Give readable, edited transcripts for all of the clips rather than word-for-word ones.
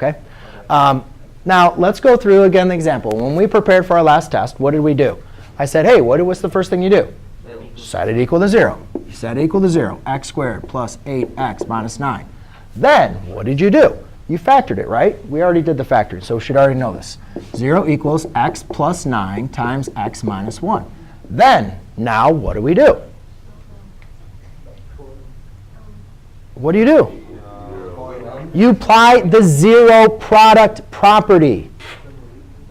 Okay? Now, let's go through again the example. When we prepared for our last test, what did we do? I said, hey, what's the first thing you do? Set it equal to 0. You set it equal to 0. X squared plus 8x minus 9. Then, what did you do? You factored it, right? We already did the factoring, so we should already know this. 0 equals x plus 9 times x minus 1. Then, now what do we do? What do? You apply the zero product property.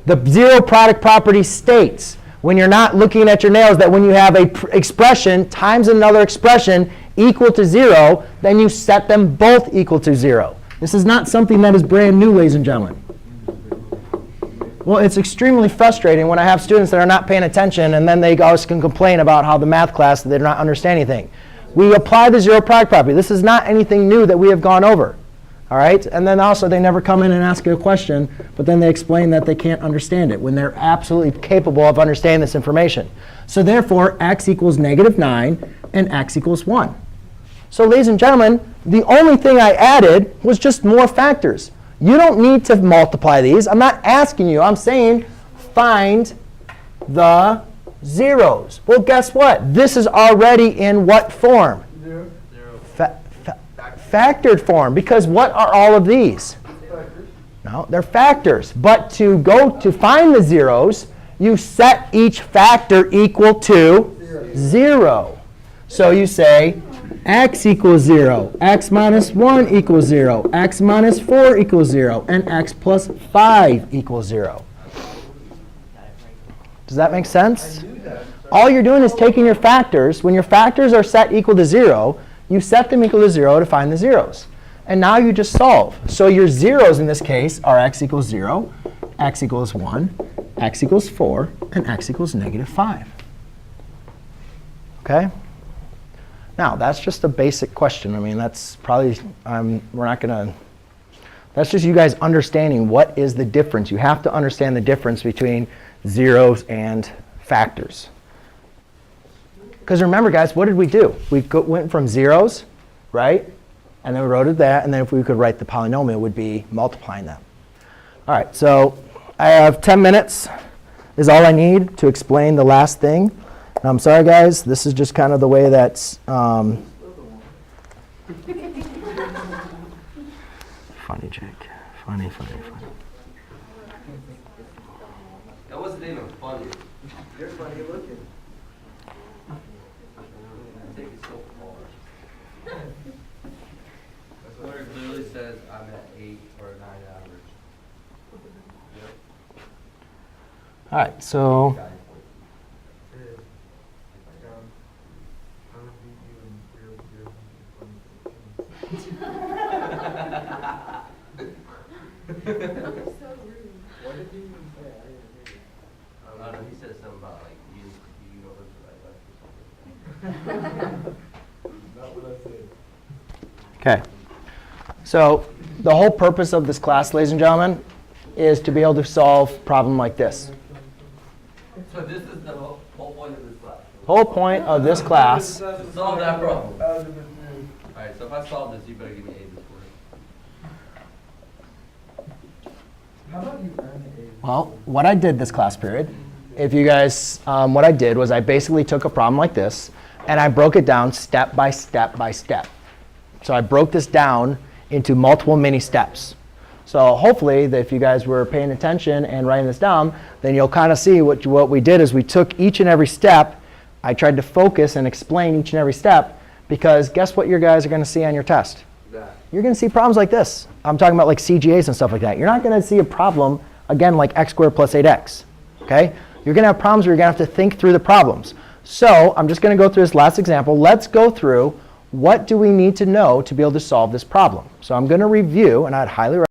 The zero product property states, when you're not looking at your nails, that when you have an expression times another expression equal to 0, then you set them both equal to 0. This is not something that is brand new, ladies and gentlemen. Well, it's extremely frustrating when I have students that are not paying attention, and then they always can complain about how the math class, they're not understanding anything. We apply the zero product property. This is not anything new that we have gone over. All right? And then also, they never come in and ask a question, but then they explain that they can't understand it when they're absolutely capable of understanding this information. So therefore, x equals -9 and x equals 1. So ladies and gentlemen, the only thing I added was just more factors. You don't need to multiply these. I'm not asking you. I'm saying find the zeros. Well, guess what? This is already in what form? Factored form. Because what are all of these? No, they're factors. But to find the zeros, you set each factor equal to 0. So you say x equals 0, x minus 1 equals 0, x minus 4 equals 0, and x plus 5 equals 0. Does that make sense? All you're doing is taking your factors. When your factors are set equal to 0, you set them equal to 0 to find the zeros. And now you just solve. So your zeros in this case are x equals 0, x equals 1, x equals 4, and x equals -5. OK? Now, that's just a basic question. I mean, that's probably, we're not going to, that's just you guys understanding what is the difference. You have to understand the difference between zeros and factors. Because remember, guys, what did we do? We went from zeros, right? And then we wrote it that. And then if we could write the polynomial, it would be multiplying them. All right, so I have 10 minutes is all I need to explain the last thing. I'm sorry, guys. This is just kind of the way that's funny, Jake. Funny. That wasn't even funny. You're funny looking. Take it so far. Where it clearly says I'm at 8 or a 9 average. Yep. All right, so. What did he even say? I didn't hear you. He said something about like you know or something. Not what I said. OK. So the whole purpose of this class, ladies and gentlemen, is to be able to solve a problem like this. So this is the whole point of this class? Whole point of this class. To solve that problem. All right, so if I solve this, you better give me A this quarter. How about you earn A? Well, what I did this class period, if you guys, what I did was I basically took a problem like this, and I broke it down step by step by step. So I broke this down into multiple mini steps. So hopefully, if you guys were paying attention and writing this down, then you'll kind of see what we did is we took each and every step. I tried to focus and explain each and every step, because guess what you guys are going to see on your test? You're going to see problems like this. I'm talking about like CGAs and stuff like that. You're not going to see a problem, again, like x squared plus 8x. Okay? You're going to have problems where you're going to have to think through the problems. So I'm just going to go through this last example. Let's go through what do we need to know to be able to solve this problem. So I'm going to review, and I'd highly recommend